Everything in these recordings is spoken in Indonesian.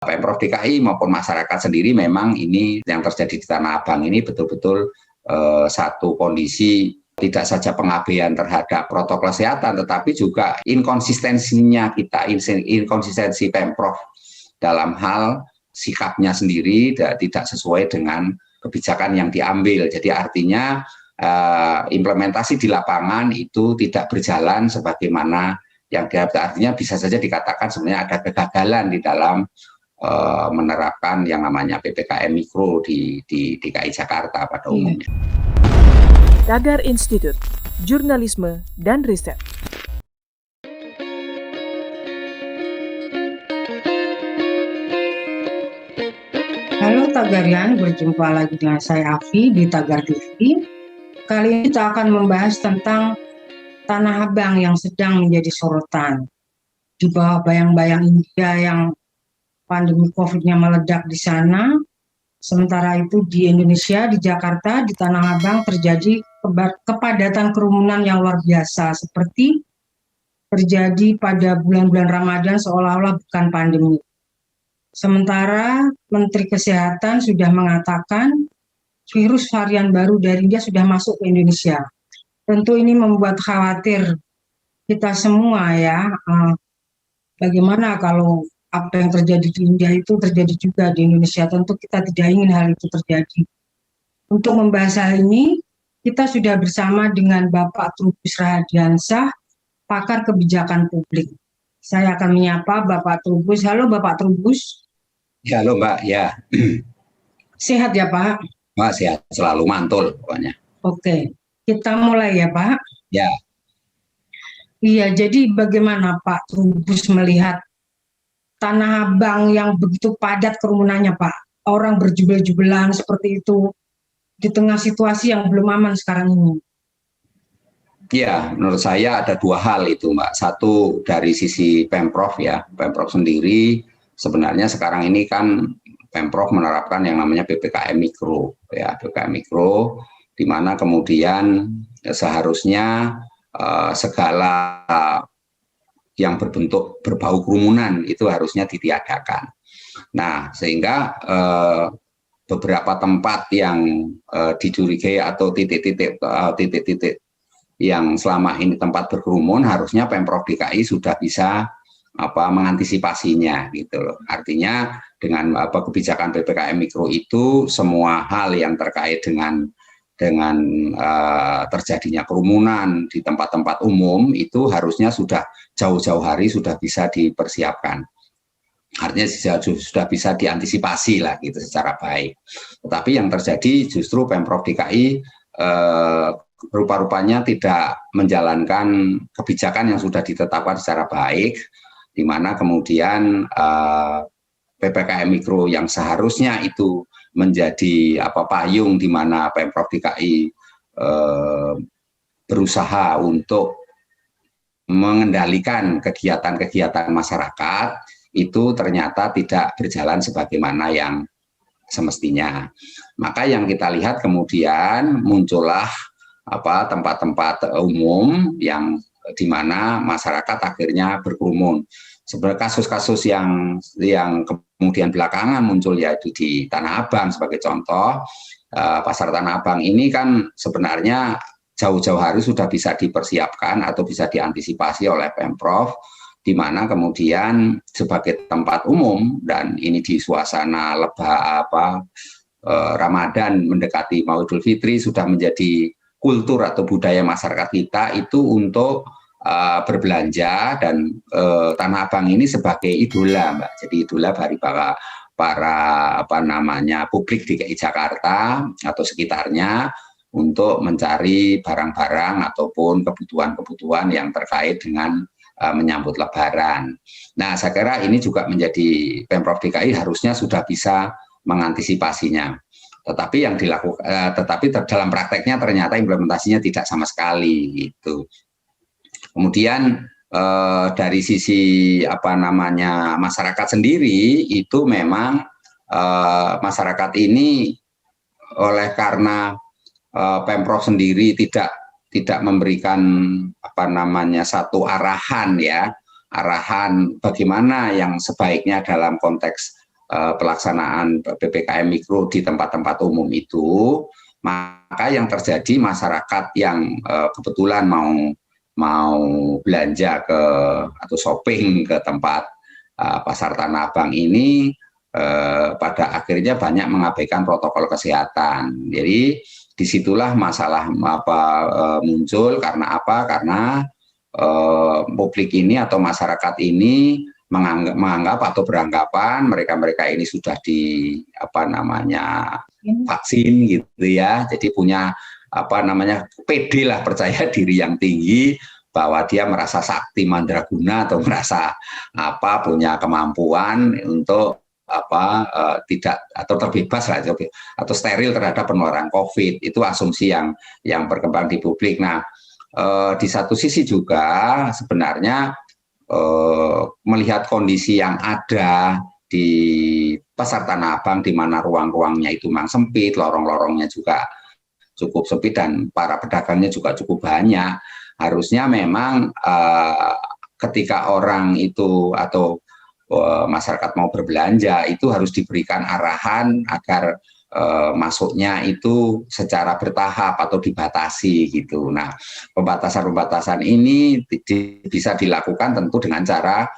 Pemprov DKI maupun masyarakat sendiri memang ini yang terjadi di Tanah Abang ini betul-betul satu kondisi tidak saja pengabaian terhadap protokol kesehatan, tetapi juga inkonsistensinya kita, inkonsistensi Pemprov dalam hal sikapnya sendiri tidak sesuai dengan kebijakan yang diambil. Jadi artinya implementasi di lapangan itu tidak berjalan sebagaimana yang diharapkan. Artinya bisa saja dikatakan sebenarnya ada kegagalan di dalam menerapkan yang namanya PPKM Mikro di DKI Jakarta pada umumnya. Tagar Institut Jurnalisme dan Riset. Halo Tagarian, berjumpa lagi dengan saya Afi di Tagar TV. Kali ini kita akan membahas tentang Tanah Abang yang sedang menjadi sorotan. Di bawah bayang-bayang India yang pandemi COVID-nya meledak di sana, sementara itu di Indonesia, di Jakarta, di Tanah Abang terjadi kepadatan kerumunan yang luar biasa, seperti terjadi pada bulan-bulan Ramadan seolah-olah bukan pandemi. Sementara Menteri Kesehatan sudah mengatakan virus varian baru dari India sudah masuk ke Indonesia. Tentu ini membuat khawatir kita semua ya. Bagaimana kalau apa yang terjadi di India itu terjadi juga di Indonesia? Tentu kita tidak ingin hal itu terjadi. Untuk membahas hal ini, kita sudah bersama dengan Bapak Trubus Rahadiansah, pakar kebijakan publik. Saya akan menyapa Bapak Trubus. Halo Bapak Trubus. Ya, halo Mbak. Ya. Sehat ya Pak? Mbak sehat, selalu mantul pokoknya. Oke, kita mulai ya Pak. Ya. Iya, jadi bagaimana Pak Trubus melihat Tanah Abang yang begitu padat kerumunannya Pak? Orang berjubel-jubelan seperti itu di tengah situasi yang belum aman sekarang ini. Ya, menurut saya ada dua hal itu Mbak. Satu dari sisi Pemprov ya, Pemprov sendiri sebenarnya sekarang ini kan Pemprov menerapkan yang namanya PPKM Mikro ya, PPKM Mikro di mana kemudian seharusnya segala yang berbentuk berbau kerumunan itu harusnya ditiadakan. Nah, sehingga beberapa tempat yang dicurigai atau titik-titik yang selama ini tempat berkerumun harusnya Pemprov DKI sudah bisa mengantisipasinya gitu loh. Artinya dengan kebijakan PPKM Mikro itu semua hal yang terkait dengan terjadinya kerumunan di tempat-tempat umum itu harusnya sudah jauh-jauh hari sudah bisa dipersiapkan. Artinya sudah bisa diantisipasi lah gitu secara baik. Tetapi yang terjadi justru Pemprov DKI rupa-rupanya tidak menjalankan kebijakan yang sudah ditetapkan secara baik, di mana kemudian PPKM Mikro yang seharusnya itu menjadi payung di mana Pemprov DKI berusaha untuk mengendalikan kegiatan-kegiatan masyarakat itu ternyata tidak berjalan sebagaimana yang semestinya. Maka yang kita lihat kemudian muncullah tempat-tempat umum yang di mana masyarakat akhirnya berkerumun. Sebenarnya kasus-kasus yang kemudian belakangan muncul yaitu di Tanah Abang sebagai contoh, pasar Tanah Abang ini kan sebenarnya jauh-jauh hari sudah bisa dipersiapkan atau bisa diantisipasi oleh Pemprov, di mana kemudian sebagai tempat umum dan ini di suasana Ramadan mendekati Maulidul Fitri sudah menjadi kultur atau budaya masyarakat kita itu untuk berbelanja dan Tanah Abang ini sebagai idola Mbak. Jadi idola dari para publik di DKI Jakarta atau sekitarnya untuk mencari barang-barang ataupun kebutuhan-kebutuhan yang terkait dengan menyambut Lebaran. Nah, saya kira ini juga menjadi Pemprov DKI harusnya sudah bisa mengantisipasinya. Tetapi yang dilakukan, dalam prakteknya ternyata implementasinya tidak sama sekali gitu. Kemudian dari sisi masyarakat sendiri itu memang masyarakat ini karena Pemprov sendiri tidak memberikan satu arahan bagaimana yang sebaiknya dalam konteks pelaksanaan PPKM Mikro di tempat-tempat umum itu, maka yang terjadi masyarakat yang kebetulan mau belanja atau shopping ke tempat pasar Tanah Abang ini pada akhirnya banyak mengabaikan protokol kesehatan. Jadi disitulah masalah muncul karena apa? Karena publik ini atau masyarakat ini menganggap atau beranggapan mereka ini sudah vaksin gitu ya, jadi punya PD lah, percaya diri yang tinggi bahwa dia merasa sakti mandraguna atau merasa punya kemampuan untuk tidak atau terbebas lah atau steril terhadap penularan COVID. Itu asumsi yang berkembang di publik. Nah, di satu sisi juga sebenarnya melihat kondisi yang ada di pasar Tanah Abang, di mana ruang-ruangnya itu memang sempit, lorong-lorongnya juga cukup sempit dan para pedagangnya juga cukup banyak. Harusnya memang ketika orang itu atau masyarakat mau berbelanja itu harus diberikan arahan agar masuknya itu secara bertahap atau dibatasi gitu. Nah, pembatasan ini bisa dilakukan tentu dengan cara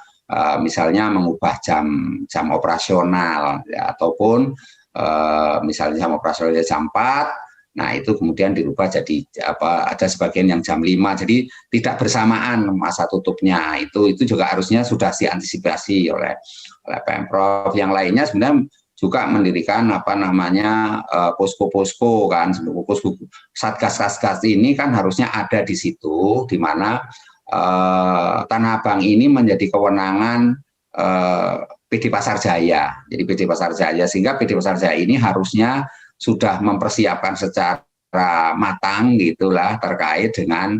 misalnya mengubah jam operasional ya, ataupun misalnya jam operasionalnya jam 4, nah itu kemudian dirubah jadi ada sebagian yang jam 5, jadi tidak bersamaan masa tutupnya. Itu juga harusnya sudah diantisipasi oleh Pemprov. Yang lainnya sebenarnya juga mendirikan posko-posko kan, posko satgas ini kan harusnya ada di situ, di mana Tanah Abang ini menjadi kewenangan PD Pasar Jaya. Jadi PD Pasar Jaya, sehingga PD Pasar Jaya ini harusnya sudah mempersiapkan secara matang gitulah terkait dengan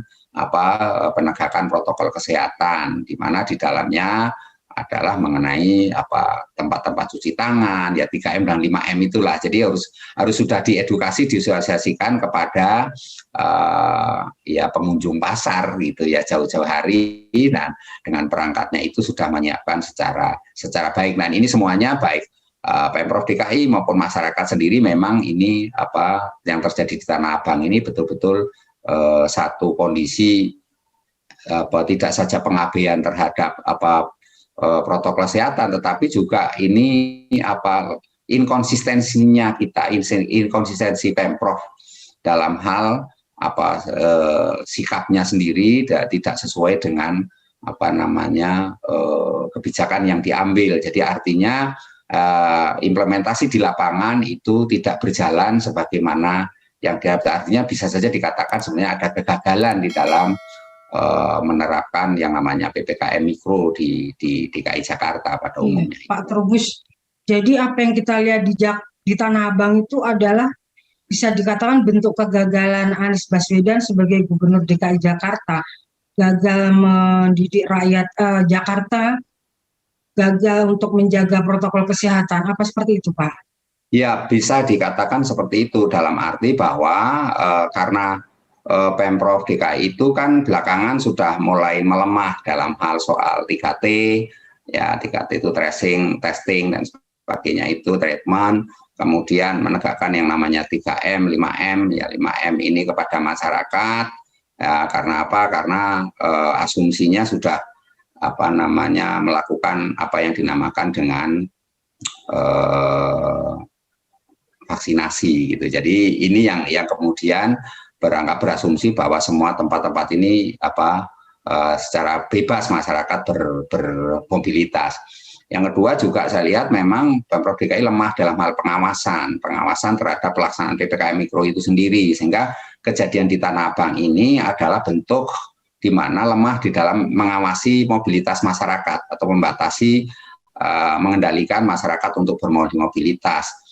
penegakan protokol kesehatan, di mana di dalamnya adalah mengenai tempat-tempat cuci tangan, ya 3M dan 5M itulah. Jadi harus sudah diedukasi, disosialisasikan kepada pengunjung pasar gitu ya, jauh-jauh hari, dan dengan perangkatnya itu sudah menyiapkan secara baik. Dan ini semuanya baik Pemprov DKI maupun masyarakat sendiri, memang ini yang terjadi di Tanah Abang ini betul-betul satu kondisi tidak saja pengabaian terhadap protokol kesehatan, tetapi juga ini inkonsistensinya kita, inkonsistensi Pemprov dalam hal sikapnya sendiri tidak sesuai dengan kebijakan yang diambil. Jadi artinya implementasi di lapangan itu tidak berjalan sebagaimana yang artinya bisa saja dikatakan sebenarnya ada kegagalan di dalam menerapkan yang namanya PPKM Mikro di DKI Jakarta pada umumnya. Pak Trubus, jadi apa yang kita lihat di Tanah Abang itu adalah bisa dikatakan bentuk kegagalan Anies Baswedan sebagai Gubernur DKI Jakarta, gagal mendidik rakyat Jakarta, gagal untuk menjaga protokol kesehatan. Apa seperti itu, Pak? Ya, bisa dikatakan seperti itu, dalam arti bahwa karena Pemprov DKI itu kan belakangan sudah mulai melemah dalam hal soal 3T, ya 3T itu tracing, testing, dan sebagainya itu treatment, kemudian menegakkan yang namanya 3M, 5M, ya 5M ini kepada masyarakat, ya karena apa? Karena asumsinya sudah melakukan apa yang dinamakan dengan vaksinasi gitu. Jadi ini yang kemudian berasumsi bahwa semua tempat-tempat ini secara bebas masyarakat bermobilitas. Yang kedua juga saya lihat memang Pemprov DKI lemah dalam hal pengawasan terhadap pelaksanaan PPKM Mikro itu sendiri, sehingga kejadian di Tanah Abang ini adalah bentuk di mana lemah di dalam mengawasi mobilitas masyarakat atau membatasi mengendalikan masyarakat untuk bermobilitas.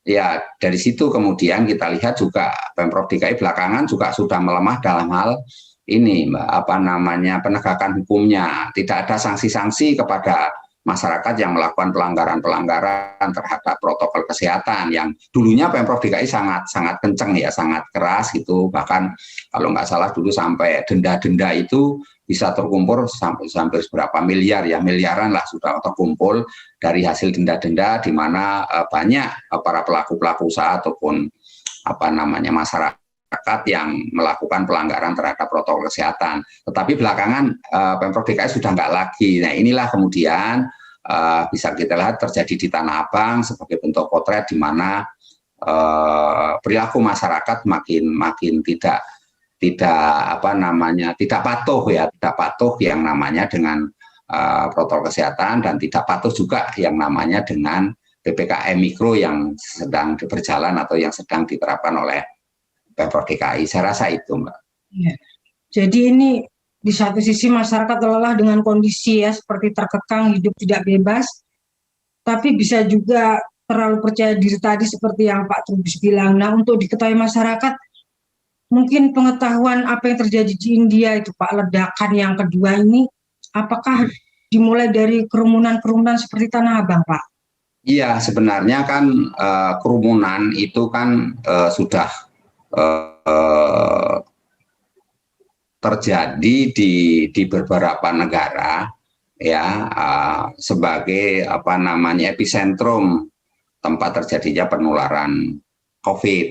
Ya, dari situ kemudian kita lihat juga Pemprov DKI belakangan juga sudah melemah dalam hal ini, penegakan hukumnya. Tidak ada sanksi-sanksi kepada masyarakat yang melakukan pelanggaran-pelanggaran terhadap protokol kesehatan yang dulunya Pemprov DKI sangat kenceng ya, sangat keras gitu. Bahkan kalau nggak salah dulu sampai denda-denda itu bisa terkumpul sampai berapa miliar ya, miliaran lah sudah terkumpul dari hasil denda-denda di mana banyak para pelaku-pelaku usaha ataupun masyarakat yang melakukan pelanggaran terhadap protokol kesehatan. Tetapi belakangan Pemprov DKI sudah nggak lagi. Nah inilah kemudian bisa kita lihat terjadi di Tanah Abang sebagai bentuk potret di mana perilaku masyarakat makin tidak tidak patuh yang namanya dengan protokol kesehatan dan tidak patuh juga yang namanya dengan PPKM mikro yang sedang berjalan atau yang sedang diterapkan oleh Pemprov DKI. Saya rasa itu, Mbak. Ya. Jadi ini di satu sisi masyarakat lelah dengan kondisi ya seperti terkekang, hidup tidak bebas, tapi bisa juga terlalu percaya diri tadi seperti yang Pak Trubus bilang. Nah, untuk diketahui masyarakat, mungkin pengetahuan apa yang terjadi di India itu Pak, ledakan yang kedua ini, apakah dimulai dari kerumunan-kerumunan seperti Tanah Abang, Pak? Iya, sebenarnya kan kerumunan itu kan sudah terjadi di beberapa negara ya sebagai epicentrum tempat terjadinya penularan COVID.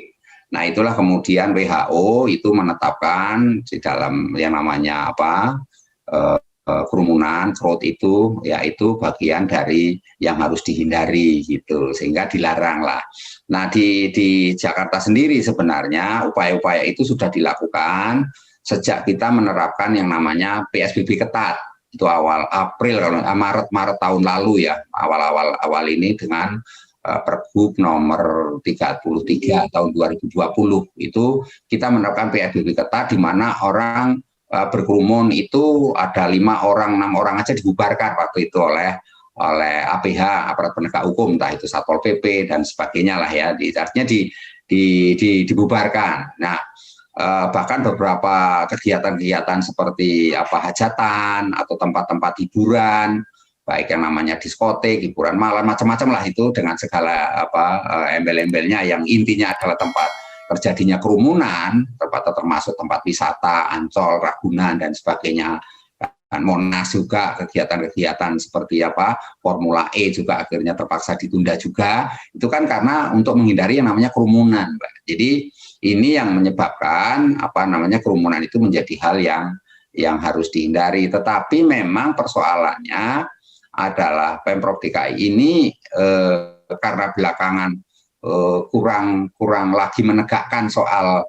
Nah, itulah kemudian WHO itu menetapkan di dalam yang namanya kerumunan crowd itu yaitu bagian dari yang harus dihindari gitu, sehingga dilarang lah. Nah, di Jakarta sendiri sebenarnya upaya-upaya itu sudah dilakukan sejak kita menerapkan yang namanya PSBB ketat. Itu awal April, Maret tahun lalu ya, awal ini dengan Pergub nomor 33 tahun 2020 itu kita menerapkan PSBB ketat di mana orang berkerumun itu ada 5 orang, 6 orang aja dibubarkan waktu itu oleh APH, aparat penegak hukum, entah itu Satpol PP dan sebagainya lah ya, artinya dibubarkan. Nah, bahkan beberapa kegiatan-kegiatan seperti hajatan atau tempat-tempat hiburan, baik yang namanya diskotik, hiburan malam, macam-macam lah itu dengan segala embel-embelnya yang intinya adalah tempat terjadinya kerumunan, termasuk tempat wisata, Ancol, Ragunan dan sebagainya. Dan Monas juga kegiatan-kegiatan seperti Formula E juga akhirnya terpaksa ditunda juga. Itu kan karena untuk menghindari yang namanya kerumunan, Mbak. Jadi ini yang menyebabkan kerumunan itu menjadi hal yang harus dihindari. Tetapi memang persoalannya adalah Pemprov DKI ini karena belakangan kurang lagi menegakkan soal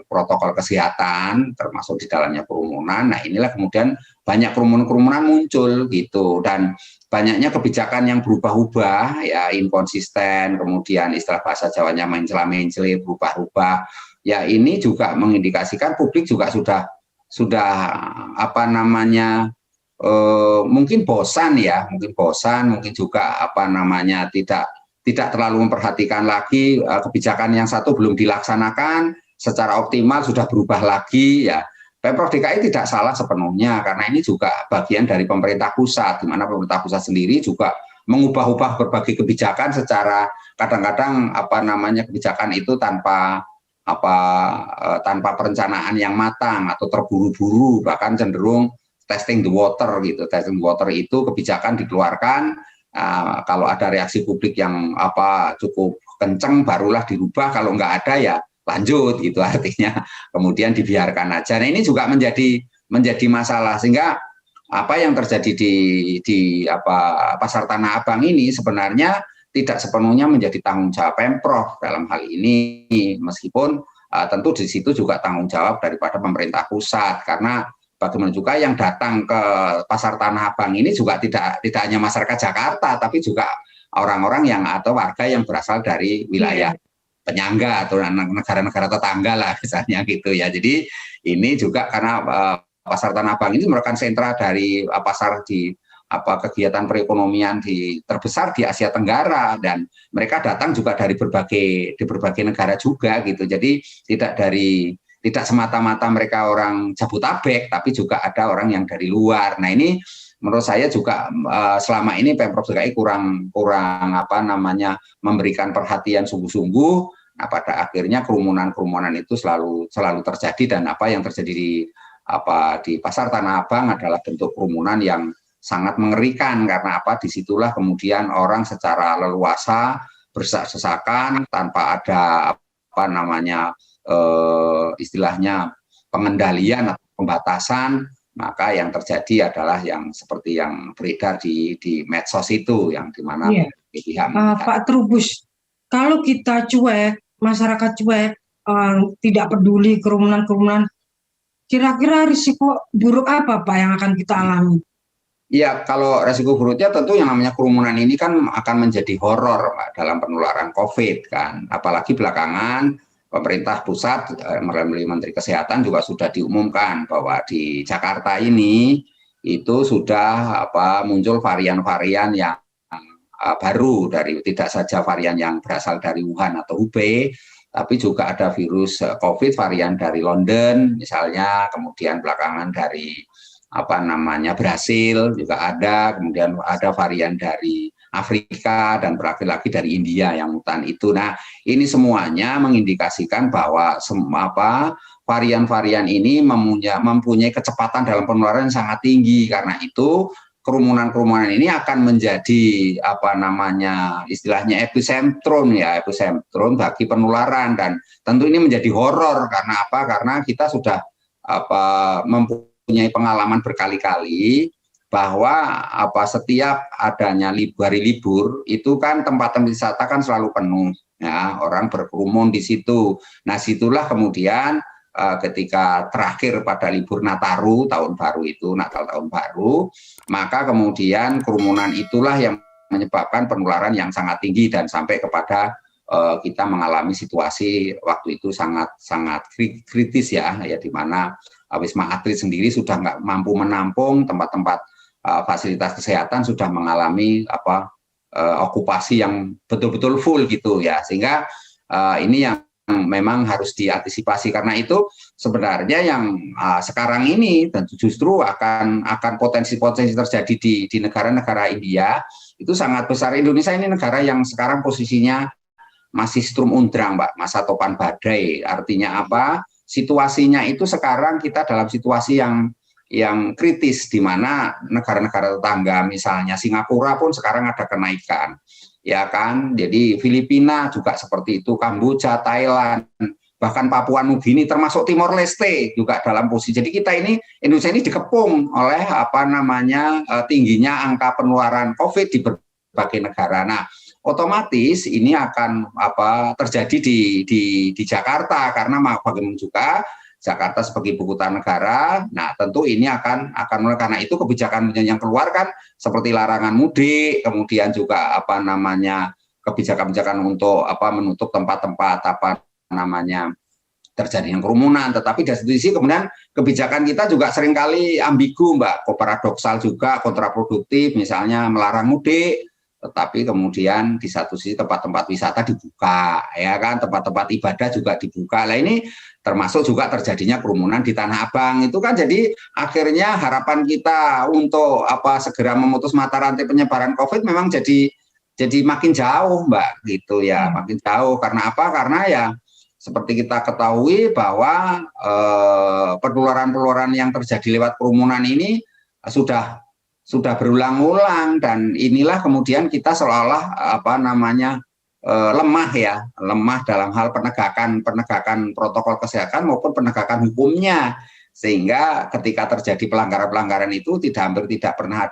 protokol kesehatan termasuk di dalamnya kerumunan. Nah, inilah kemudian banyak kerumunan muncul gitu, dan banyaknya kebijakan yang berubah-ubah ya, inkonsisten, kemudian istilah bahasa Jawanya mencela-mencela, berubah-ubah. Ya, ini juga mengindikasikan publik juga sudah mungkin bosan, mungkin juga tidak terlalu memperhatikan lagi kebijakan yang satu belum dilaksanakan secara optimal, sudah berubah lagi ya. Pemprov DKI tidak salah sepenuhnya karena ini juga bagian dari pemerintah pusat, di mana pemerintah pusat sendiri juga mengubah-ubah berbagai kebijakan secara kadang-kadang kebijakan itu tanpa perencanaan yang matang atau terburu-buru, bahkan cenderung testing the water gitu. Testing the water itu kebijakan dikeluarkan kalau ada reaksi publik yang cukup kenceng barulah dirubah, kalau nggak ada ya lanjut gitu, artinya kemudian dibiarkan aja. Nah, ini juga menjadi masalah, sehingga apa yang terjadi di pasar Tanah Abang ini sebenarnya tidak sepenuhnya menjadi tanggung jawab Pemprov dalam hal ini, meskipun tentu di situ juga tanggung jawab daripada pemerintah pusat, karena bagaimana juga yang datang ke pasar Tanah Abang ini juga tidak hanya masyarakat Jakarta, tapi juga orang-orang atau warga yang berasal dari wilayah penyangga atau negara-negara tetangga lah misalnya gitu ya. Jadi ini juga karena pasar Tanah Abang ini merupakan sentra dari pasar di kegiatan perekonomian terbesar di Asia Tenggara, dan mereka datang juga dari berbagai negara juga gitu. Jadi tidak semata-mata mereka orang Jabotabek, tapi juga ada orang yang dari luar. Nah, ini menurut saya juga selama ini Pemprov DKI kurang memberikan perhatian sungguh-sungguh. Nah, pada akhirnya kerumunan itu selalu terjadi, dan apa yang terjadi di Pasar Tanah Abang adalah bentuk kerumunan yang sangat mengerikan, karena disitulah kemudian orang secara leluasa berdesak-desakan tanpa ada istilahnya pengendalian atau pembatasan. Maka yang terjadi adalah yang seperti yang beredar di medsos itu, yang dimana Pak Trubus, kalau kita cuek, masyarakat cuek, tidak peduli kerumunan, kira-kira risiko buruk apa Pak yang akan kita alami? Ya, kalau resiko buruknya tentu yang namanya kerumunan ini kan akan menjadi horor dalam penularan COVID kan. Apalagi belakangan pemerintah pusat melalui Menteri Kesehatan juga sudah diumumkan bahwa di Jakarta ini itu sudah muncul varian-varian yang baru, dari tidak saja varian yang berasal dari Wuhan atau Hubei, tapi juga ada virus COVID varian dari London misalnya, kemudian belakangan dari Brasil juga ada, kemudian ada varian dari Afrika, dan terakhir lagi dari India yang mutan itu. Nah, ini semuanya mengindikasikan bahwa varian-varian ini mempunyai kecepatan dalam penularan yang sangat tinggi. Karena itu kerumunan-kerumunan ini akan menjadi istilahnya epicentrum bagi penularan, dan tentu ini menjadi horor. Karena karena kita sudah mempunyai pengalaman berkali-kali bahwa setiap adanya hari libur itu kan tempat-tempat wisata kan selalu penuh, ya, orang berkerumun di situ. Nah, situlah kemudian ketika terakhir pada libur Nataru tahun baru itu, Natal tahun baru, maka kemudian kerumunan itulah yang menyebabkan penularan yang sangat tinggi, dan sampai kepada kita mengalami situasi waktu itu sangat kritis ya, di mana Wisma Atlet sendiri sudah nggak mampu menampung, tempat-tempat fasilitas kesehatan sudah mengalami okupasi yang betul-betul full gitu ya, sehingga ini yang memang harus diantisipasi. Karena itu sebenarnya yang sekarang ini dan justru akan potensi-potensi terjadi di negara-negara India itu sangat besar. Indonesia ini negara yang sekarang posisinya masih strum undrang, Mbak, masa topan badai. Artinya situasinya itu sekarang kita dalam situasi yang kritis, di mana negara-negara tetangga misalnya Singapura pun sekarang ada kenaikan, ya kan. Jadi Filipina juga seperti itu, Kamboja, Thailand, bahkan Papua Nugini, termasuk Timor Leste juga dalam posisi. Jadi kita ini, Indonesia ini dikepung oleh tingginya angka penularan COVID di berbagai negara. Nah, otomatis ini akan terjadi di Jakarta, karena bagaimanapun juga Jakarta sebagai ibu kota negara. Nah, tentu ini akan karena itu kebijakan yang keluar kan seperti larangan mudik, kemudian juga kebijakan-kebijakan untuk menutup tempat-tempat terjadinya kerumunan. Tetapi dari satu sisi kemudian kebijakan kita juga seringkali ambigu, Mbak, paradoksal juga, kontraproduktif, misalnya melarang mudik, tetapi kemudian di satu sisi tempat-tempat wisata dibuka, ya kan, tempat-tempat ibadah juga dibuka. Lah ini termasuk juga terjadinya kerumunan di Tanah Abang itu kan. Jadi akhirnya harapan kita untuk segera memutus mata rantai penyebaran COVID memang jadi makin jauh, Mbak, gitu ya, makin jauh. Karena karena ya seperti kita ketahui bahwa penularan-penularan yang terjadi lewat kerumunan ini sudah berulang-ulang, dan inilah kemudian kita seolah-olah lemah dalam hal penegakan protokol kesehatan maupun penegakan hukumnya, sehingga ketika terjadi pelanggaran-pelanggaran itu hampir tidak pernah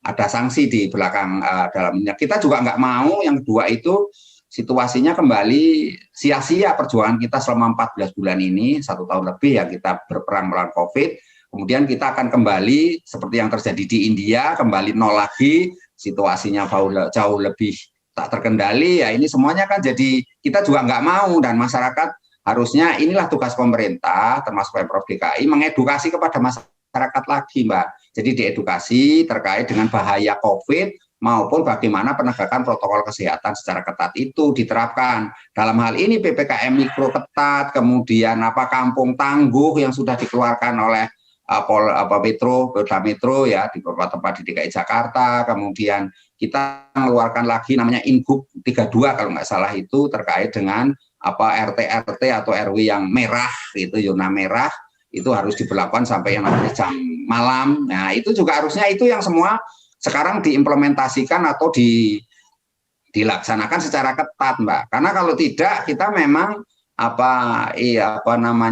ada sanksi di belakang dalamnya. Kita juga nggak mau yang kedua itu situasinya kembali sia-sia perjuangan kita selama 14 bulan ini, 1 tahun lebih ya kita berperang melawan COVID. Kemudian kita akan kembali seperti yang terjadi di India, kembali nol lagi, situasinya jauh lebih tak terkendali. Ya ini semuanya kan jadi kita juga nggak mau, dan masyarakat harusnya inilah tugas pemerintah termasuk Pemprov DKI mengedukasi kepada masyarakat lagi, Mbak. Jadi diedukasi terkait dengan bahaya COVID maupun bagaimana penegakan protokol kesehatan secara ketat itu diterapkan. Dalam hal ini PPKM mikro ketat, kemudian kampung tangguh yang sudah dikeluarkan oleh Polda Metro ya di beberapa tempat di DKI Jakarta. Kemudian kita mengeluarkan lagi namanya Ingup 32 kalau nggak salah, itu terkait dengan RT atau RW yang merah, itu zona merah, itu harus diberlakukan sampai yang namanya jam malam. Nah itu juga harusnya itu yang semua sekarang diimplementasikan atau dilaksanakan secara ketat, Mbak. Karena kalau tidak kita memang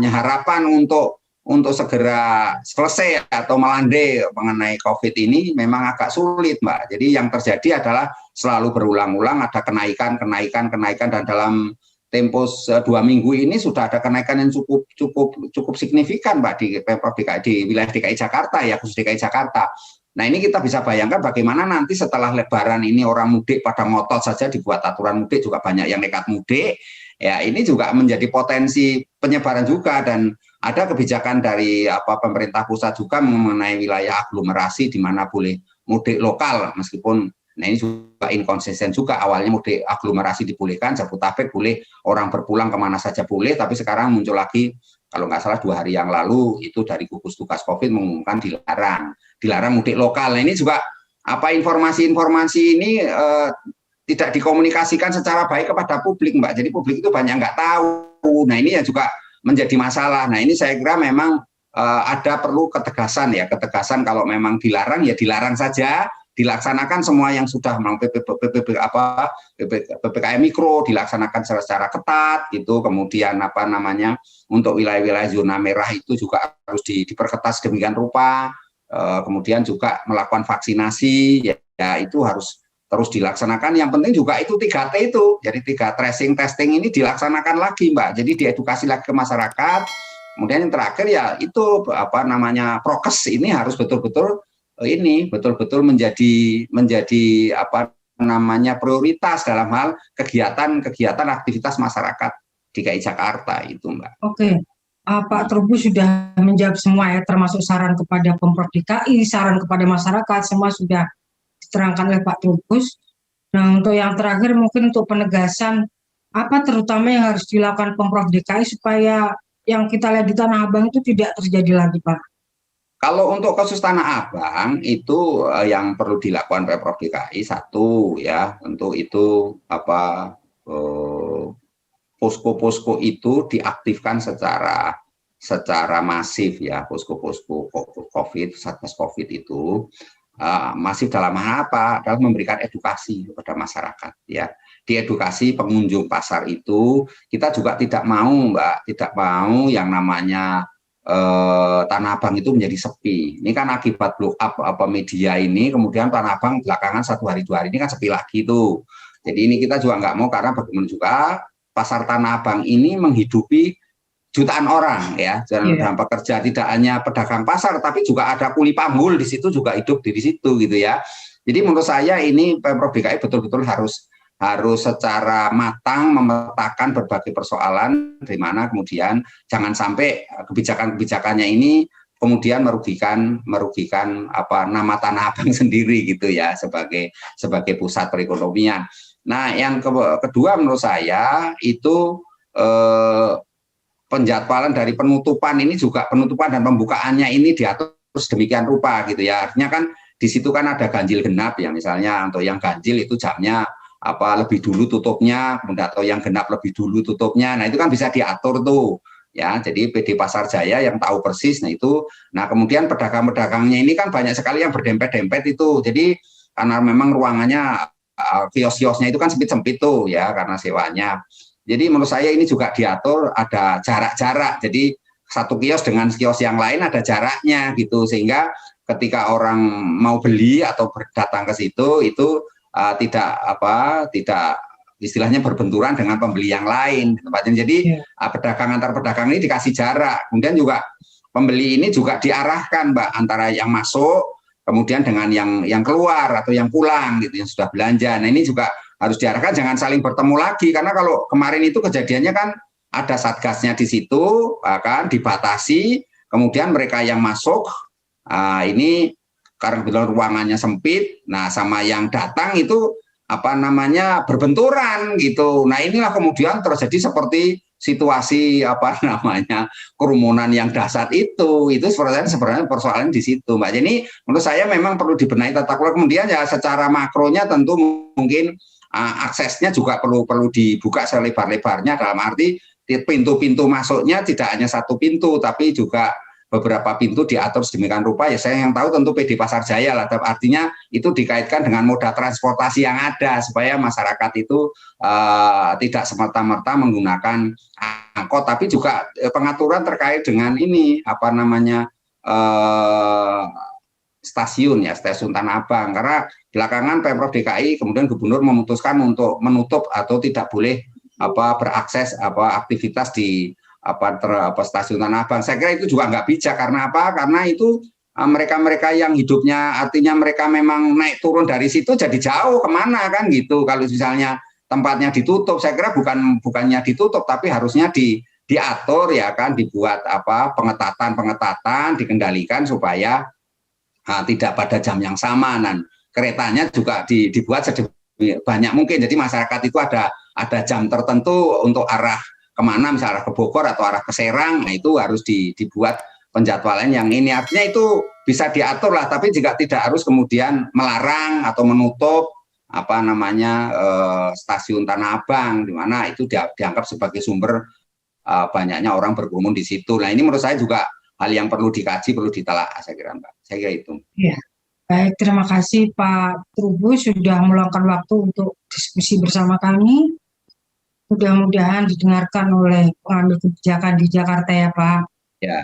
harapan untuk segera selesai atau melandai mengenai COVID ini memang agak sulit, Mbak. Jadi yang terjadi adalah selalu berulang-ulang ada kenaikan dan dalam tempo 2 minggu ini sudah ada kenaikan yang cukup signifikan, Mbak, di Pemprov DKI, di wilayah DKI Jakarta ya, khusus DKI Jakarta. Nah ini kita bisa bayangkan bagaimana nanti setelah Lebaran ini orang mudik pada ngotot saja dibuat aturan mudik, juga banyak yang nekat mudik. Ya ini juga menjadi potensi penyebaran juga, dan ada kebijakan dari pemerintah pusat juga mengenai wilayah aglomerasi di mana boleh mudik lokal, meskipun ini juga inkonsisten juga, awalnya mudik aglomerasi dibolehkan, Jabodetabek boleh, orang berpulang kemana saja boleh, tapi sekarang muncul lagi kalau nggak salah 2 hari yang lalu itu dari gugus tugas COVID mengumumkan dilarang mudik lokal. Nah ini juga informasi-informasi ini tidak dikomunikasikan secara baik kepada publik, Mbak. Jadi publik itu banyak nggak tahu. Nah ini ya juga menjadi masalah. Nah ini saya kira memang ada perlu ketegasan kalau memang dilarang ya dilarang saja, dilaksanakan semua yang sudah PPKM mikro dilaksanakan secara ketat gitu. Kemudian untuk wilayah-wilayah zona merah itu juga harus diperketat sedemikian rupa. Kemudian juga melakukan vaksinasi ya itu harus terus dilaksanakan. Yang penting juga itu 3T itu. Jadi 3 tracing testing ini dilaksanakan lagi, Mbak. Jadi diedukasi lagi ke masyarakat. Kemudian yang terakhir ya itu prokes ini harus betul-betul menjadi prioritas dalam hal kegiatan aktivitas masyarakat DKI Jakarta itu, Mbak. Oke. Pak Trubus sudah menjawab semua ya, termasuk saran kepada Pemprov DKI, saran kepada masyarakat, semua sudah diterangkan oleh Pak Trubus. Nah, untuk yang terakhir mungkin untuk penegasan apa terutama yang harus dilakukan Pemprov DKI supaya yang kita lihat di Tanah Abang itu tidak terjadi lagi, Pak? Kalau untuk kasus Tanah Abang itu yang perlu dilakukan Pemprov DKI satu ya, untuk itu posko-posko itu diaktifkan secara masif ya, posko-posko COVID, Satgas COVID itu masif dalam hal apa? Dalam memberikan edukasi kepada masyarakat ya. Diedukasi pengunjung pasar itu kita juga tidak mau, Mbak, tidak mau yang namanya Tanah Abang itu menjadi sepi. Ini kan akibat blow up media ini, kemudian Tanah Abang belakangan 1 hari 2 hari ini kan sepi lagi tuh. Jadi ini kita juga nggak mau, karena bagaimana juga pasar Tanah Abang ini menghidupi jutaan orang ya, dalam pekerja, tidak hanya pedagang pasar, tapi juga ada kuli panggul di situ juga hidup di situ gitu ya. Jadi menurut saya ini Pemprov DKI betul-betul harus secara matang memetakan berbagai persoalan, di mana kemudian jangan sampai kebijakan-kebijakannya ini kemudian merugikan nama Tanah Abang sendiri gitu ya, sebagai pusat perekonomian. Nah, yang kedua menurut saya itu penjadwalan dari penutupan ini juga, penutupan dan pembukaannya ini diatur sedemikian rupa gitu ya. Artinya kan di situ kan ada ganjil genap ya, misalnya untuk yang ganjil itu jamnya lebih dulu tutupnya, kemudian atau yang genap lebih dulu tutupnya. Nah, itu kan bisa diatur tuh. Ya, jadi PD Pasar Jaya yang tahu persis. Nah kemudian pedagang-pedagangnya ini kan banyak sekali yang berdempet-dempet itu. Jadi karena memang ruangannya kios-kiosnya itu kan sempit-sempit tuh ya, karena sewanya. Jadi menurut saya ini juga diatur ada jarak-jarak. Jadi satu kios dengan kios yang lain ada jaraknya gitu, sehingga ketika orang mau beli atau datang ke situ itu tidak istilahnya berbenturan dengan pembeli yang lain tempatnya. Jadi pedagang antar pedagang ini dikasih jarak. Kemudian juga pembeli ini juga diarahkan, Mbak, antara yang masuk kemudian dengan yang keluar atau yang pulang gitu, yang sudah belanja. Nah ini juga harus diarahkan, jangan saling bertemu lagi, karena kalau kemarin itu kejadiannya kan ada satgasnya di situ kan dibatasi, kemudian mereka yang masuk ini karena kebetulan ruangannya sempit, nah sama yang datang itu berbenturan gitu. Nah inilah kemudian terjadi seperti situasi apa namanya kerumunan yang dahsyat itu sebenarnya persoalan di situ, Mbak. Jadi menurut saya memang perlu dibenahi tata kelola. Kemudian ya secara makronya tentu mungkin aksesnya juga perlu dibuka selebar-lebarnya, dalam arti pintu-pintu masuknya tidak hanya satu pintu, tapi juga beberapa pintu diatur sedemikian rupa. Ya saya yang tahu tentu PD Pasar Jaya lah, artinya itu dikaitkan dengan moda transportasi yang ada supaya masyarakat itu tidak semerta-merta menggunakan angkot, tapi juga pengaturan terkait dengan ini apa namanya stasiun Tanah Abang, karena belakangan Pemprov DKI kemudian Gubernur memutuskan untuk menutup atau tidak boleh berakses aktivitas di stasiun Tanah Abang. Saya kira itu juga nggak bijak, karena apa? Karena itu mereka-mereka yang hidupnya artinya mereka memang naik turun dari situ jadi jauh kemana kan gitu. Kalau misalnya tempatnya ditutup, saya kira bukannya ditutup, tapi harusnya diatur ya kan, dibuat pengetatan dikendalikan supaya tidak pada jam yang sama, dan keretanya juga dibuat sebanyak mungkin. Jadi masyarakat itu ada jam tertentu untuk arah kemana, misalnya arah ke Bogor atau arah ke Serang, nah itu harus dibuat penjadwalan yang ini. Artinya itu bisa diatur lah, tapi juga tidak harus kemudian melarang atau menutup stasiun Tanah Abang, di mana itu dianggap sebagai sumber banyaknya orang berkerumun di situ. Nah ini menurut saya juga hal yang perlu dikaji, perlu ditelaah, saya kira, Mbak. Saya kira itu. Ya. Baik, terima kasih Pak Trubus sudah meluangkan waktu untuk diskusi bersama kami. Mudah-mudahan didengarkan oleh pengambil kebijakan di Jakarta ya Pak. Ya.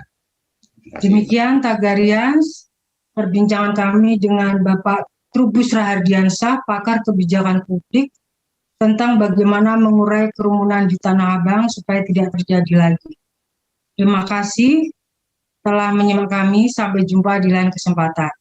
Demikian Tagarians, perbincangan kami dengan Bapak Trubus Rahardiansah, pakar kebijakan publik, tentang bagaimana mengurai kerumunan di Tanah Abang supaya tidak terjadi lagi. Terima kasih telah menyimak kami, sampai jumpa di lain kesempatan.